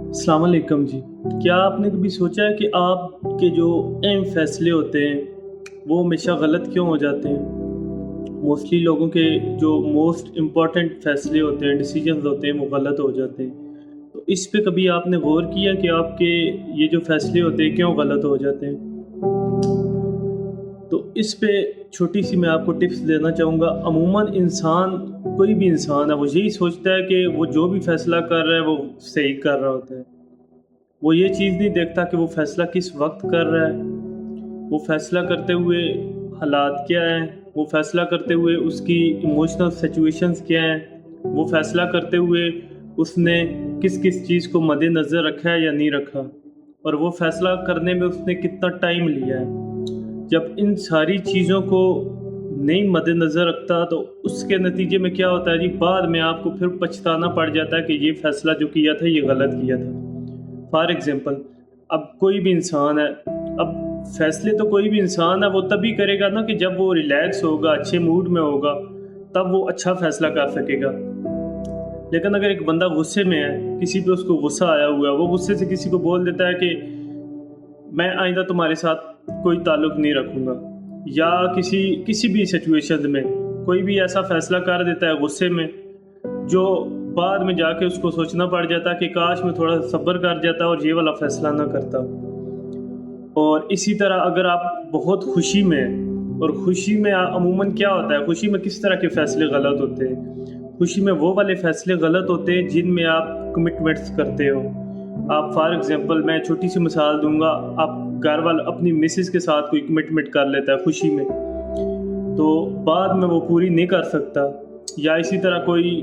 السلام علیکم جی۔ کیا آپ نے کبھی سوچا ہے کہ آپ کے جو اہم فیصلے ہوتے ہیں وہ ہمیشہ غلط کیوں ہو جاتے ہیں؟ موسٹلی لوگوں کے جو موسٹ امپورٹنٹ فیصلے ہوتے ہیں، ڈیسیجنز ہوتے ہیں، وہ غلط ہو جاتے ہیں۔ تو اس پہ کبھی آپ نے غور کیا کہ آپ کے یہ جو فیصلے ہوتے ہیں کیوں غلط ہو جاتے ہیں؟ تو اس پہ چھوٹی سی میں آپ کو ٹپس دینا چاہوں گا۔ عموماً انسان، کوئی بھی انسان ہے، وہ یہی سوچتا ہے کہ وہ جو بھی فیصلہ کر رہا ہے وہ صحیح کر رہا ہوتا ہے۔ وہ یہ چیز نہیں دیکھتا کہ وہ فیصلہ کس وقت کر رہا ہے، وہ فیصلہ کرتے ہوئے حالات کیا ہیں، وہ فیصلہ کرتے ہوئے اس کی ایموشنل سچویشنز کیا ہیں، وہ فیصلہ کرتے ہوئے اس نے کس کس چیز کو مد نظر رکھا ہے یا نہیں رکھا، اور وہ فیصلہ کرنے میں اس نے کتنا ٹائم لیا ہے۔ جب ان ساری چیزوں کو نہیں مد نظر رکھتا تو اس کے نتیجے میں کیا ہوتا ہے جی، بعد میں آپ کو پھر پچھتانا پڑ جاتا ہے کہ یہ فیصلہ جو کیا تھا یہ غلط کیا تھا۔ فار ایگزامپل، اب کوئی بھی انسان ہے، اب فیصلے تو کوئی بھی انسان ہے وہ تبھی کرے گا نا کہ جب وہ ریلیکس ہوگا، اچھے موڈ میں ہوگا، تب وہ اچھا فیصلہ کر سکے گا۔ لیکن اگر ایک بندہ غصے میں ہے، کسی پہ اس کو غصہ آیا ہوا ہے، وہ غصے سے کسی کو بول دیتا ہے کہ میں آئندہ تمہارے ساتھ کوئی تعلق نہیں رکھوں گا، یا کسی بھی سچویشن میں کوئی بھی ایسا فیصلہ کر دیتا ہے غصے میں، جو بعد میں جا کے اس کو سوچنا پڑ جاتا ہے کہ کاش میں تھوڑا صبر کر جاتا اور یہ والا فیصلہ نہ کرتا۔ اور اسی طرح اگر آپ بہت خوشی میں ہیں، اور خوشی میں عموماً کیا ہوتا ہے، خوشی میں کس طرح کے فیصلے غلط ہوتے ہیں؟ خوشی میں وہ والے فیصلے غلط ہوتے ہیں جن میں آپ کمٹمنٹس کرتے ہو۔ آپ فار ایگزامپل، میں چھوٹی سی مثال دوں گا، آپ گھر والے اپنی مسز کے ساتھ کوئی کمٹمنٹ کر لیتا ہے خوشی میں، تو بعد میں وہ پوری نہیں کر سکتا۔ یا اسی طرح کوئی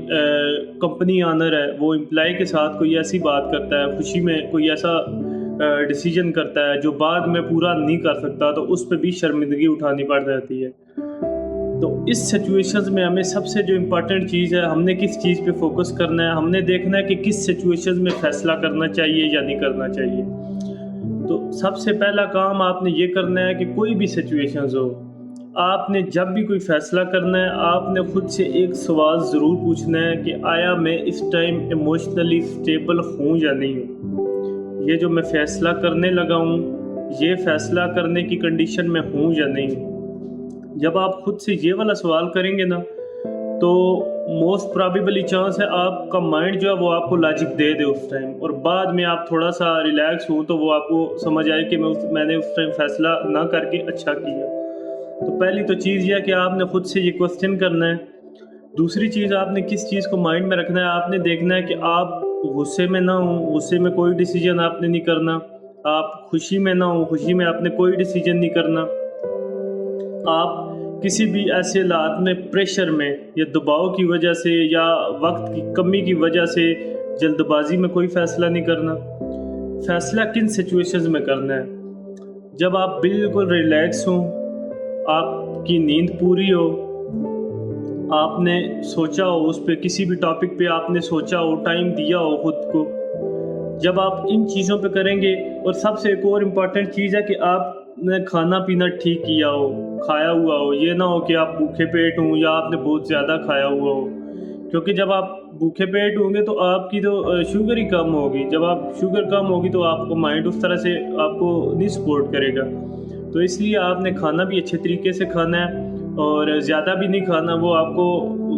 کمپنی آنر ہے، وہ امپلائی کے ساتھ کوئی ایسی بات کرتا ہے خوشی میں، کوئی ایسا ڈیسیجن کرتا ہے جو بعد میں پورا نہیں کر سکتا، تو اس پہ بھی شرمندگی اٹھانی پڑ جاتی ہے۔ تو اس سچویشنز میں ہمیں سب سے جو امپورٹنٹ چیز ہے، ہم نے کس چیز پہ فوکس کرنا ہے، ہم نے دیکھنا ہے کہ کس سچویشنز میں فیصلہ کرنا چاہیے یا نہیں کرنا چاہیے۔ تو سب سے پہلا کام آپ نے یہ کرنا ہے کہ کوئی بھی سچویشنز ہو، آپ نے جب بھی کوئی فیصلہ کرنا ہے، آپ نے خود سے ایک سوال ضرور پوچھنا ہے کہ آیا میں اس ٹائم ایموشنلی اسٹیبل ہوں یا نہیں ہوں؟ یہ جو میں فیصلہ کرنے لگا ہوں، یہ فیصلہ کرنے کی کنڈیشن میں ہوں یا نہیں ہوں؟ جب آپ خود سے یہ والا سوال کریں گے نا، تو موسٹ پرابیبلی چانس ہے آپ کا مائنڈ جو ہے وہ آپ کو لاجک دے دے اس ٹائم، اور بعد میں آپ تھوڑا سا ریلیکس ہوں تو وہ آپ کو سمجھ آئے کہ میں نے اس ٹائم فیصلہ نہ کر کے اچھا کیا۔ تو پہلی تو چیز یہ ہے کہ آپ نے خود سے یہ کوسچن کرنا ہے۔ دوسری چیز، آپ نے کس چیز کو مائنڈ میں رکھنا ہے، آپ نے دیکھنا ہے کہ آپ غصے میں نہ ہوں، غصے میں کوئی ڈیسیجن آپ نے نہیں کرنا، آپ خوشی میں نہ ہوں، خوشی میں آپ نے کوئی ڈیسیجن نہیں کرنا، آپ کسی بھی ایسے حالات میں پریشر میں یا دباؤ کی وجہ سے یا وقت کی کمی کی وجہ سے جلد بازی میں کوئی فیصلہ نہیں کرنا۔ فیصلہ کن سچویشنز میں کرنا ہے؟ جب آپ بالکل ریلیکس ہوں، آپ کی نیند پوری ہو، آپ نے سوچا ہو اس پہ، کسی بھی ٹاپک پہ آپ نے سوچا ہو، ٹائم دیا ہو خود کو، جب آپ ان چیزوں پہ کریں گے۔ اور سب سے ایک اور امپورٹنٹ چیز ہے کہ آپ نے کھانا پینا ٹھیک کیا ہو، کھایا ہوا ہو، یہ نہ ہو کہ آپ بھوکے پیٹ ہوں یا آپ نے بہت زیادہ کھایا ہوا ہو، کیونکہ جب آپ بھوکے پیٹ ہوں گے تو آپ کی تو شوگر ہی کم ہوگی، جب آپ شوگر کم ہوگی تو آپ کو مائنڈ اس طرح سے آپ کو نہیں سپورٹ کرے گا۔ تو اس لیے آپ نے کھانا بھی اچھے طریقے سے کھانا ہے، اور زیادہ بھی نہیں کھانا، وہ آپ کو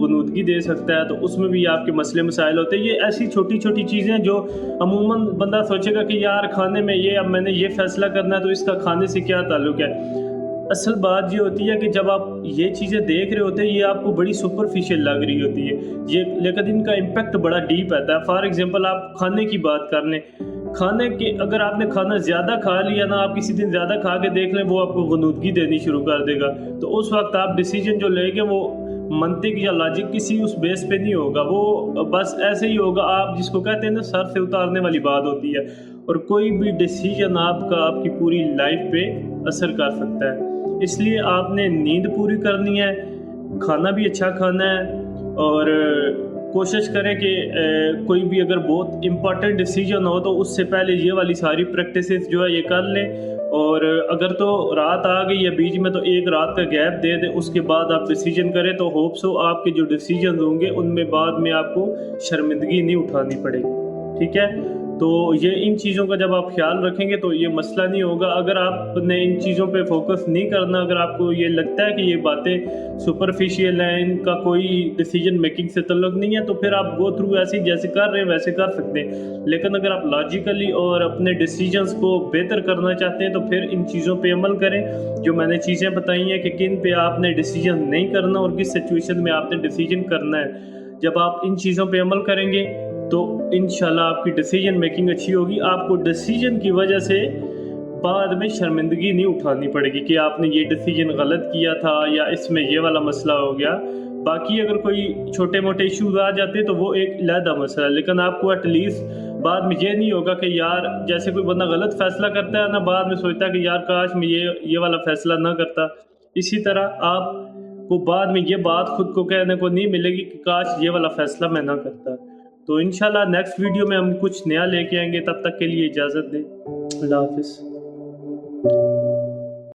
غنودگی دے سکتا ہے، تو اس میں بھی آپ کے مسئلے مسائل ہوتے ہیں۔ یہ ایسی چھوٹی چھوٹی چیزیں جو عموماً بندہ سوچے گا کہ یار کھانے میں یہ، اب میں نے یہ فیصلہ کرنا ہے تو اس کا کھانے سے کیا تعلق ہے۔ اصل بات یہ ہوتی ہے کہ جب آپ یہ چیزیں دیکھ رہے ہوتے ہیں، یہ آپ کو بڑی سپرفیشل لگ رہی ہوتی ہے یہ، لیکن ان کا امپیکٹ بڑا ڈیپ آتا ہے۔ فار ایگزامپل، آپ کھانے کی بات کر لیں، کھانے کے اگر آپ نے کھانا زیادہ کھا لیا نا، آپ کسی دن زیادہ کھا کے دیکھ لیں، وہ آپ کو غنودگی دینی شروع کر دے گا، تو اس وقت آپ ڈیسیجن جو لیں گے وہ منطق یا لاجک کسی اس بیس پہ نہیں ہوگا، وہ بس ایسے ہی ہوگا، آپ جس کو کہتے ہیں نا سر سے اتارنے والی بات ہوتی ہے۔ اور کوئی بھی ڈیسیجن آپ کی پوری لائف پہ اثر کر سکتا ہے۔ اس لیے آپ نے نیند پوری کرنی ہے، کھانا بھی اچھا کھانا ہے، اور کوشش کریں کہ کوئی بھی اگر بہت امپورٹنٹ ڈیسیجن ہو تو اس سے پہلے یہ والی ساری پریکٹسز جو ہے یہ کر لیں، اور اگر تو رات آ گئی ہے بیچ میں تو ایک رات کا گیپ دے دیں، اس کے بعد آپ ڈیسیجن کریں، تو ہوپس ہو آپ کے جو ڈیسیجن ہوں گے ان میں بعد میں آپ کو شرمندگی نہیں اٹھانی پڑے گی، ٹھیک ہے۔ تو یہ ان چیزوں کا جب آپ خیال رکھیں گے تو یہ مسئلہ نہیں ہوگا. اگر آپ نے ان چیزوں پہ فوکس نہیں کرنا، اگر آپ کو یہ لگتا ہے کہ یہ باتیں سپرفیشیل ہیں، ان کا کوئی ڈیسیجن میکنگ سے تعلق نہیں ہے، تو پھر آپ گو تھرو ایسی جیسے کر رہے ہیں ویسے کر سکتے ہیں. لیکن اگر آپ لاجیکلی اور اپنے ڈیسیجنز کو بہتر کرنا چاہتے ہیں تو پھر ان چیزوں پہ عمل کریں جو میں نے چیزیں بتائی ہیں کہ کن پہ آپ نے ڈیسیجن نہیں کرنا اور کس سچویشن میں آپ نے ڈیسیجن کرنا ہے. جب آپ ان چیزوں پہ عمل کریں گے تو انشاءاللہ آپ کی ڈیسیجن میکنگ اچھی ہوگی. آپ کو ڈیسیجن کی وجہ سے بعد میں شرمندگی نہیں اٹھانی پڑے گی کہ آپ نے یہ ڈیسیجن غلط کیا تھا یا اس میں یہ والا مسئلہ ہو گیا. باقی اگر کوئی چھوٹے موٹے ایشوز آ جاتے تو وہ ایک علیحدہ مسئلہ ہے، لیکن آپ کو ایٹ لیسٹ بعد میں یہ نہیں ہوگا کہ یار جیسے کوئی بندہ غلط فیصلہ کرتا ہے نا، بعد میں سوچتا ہے کہ یار کاش میں یہ والا فیصلہ نہ کرتا. اسی طرح آپ کو بعد میں یہ بات خود کو کہنے کو نہیں ملے گی کہ کاش یہ والا فیصلہ میں نہ کرتا. تو انشاءاللہ نیکسٹ ویڈیو میں ہم کچھ نیا لے کے آئیں گے. تب تک کے لیے اجازت دیں. اللہ حافظ.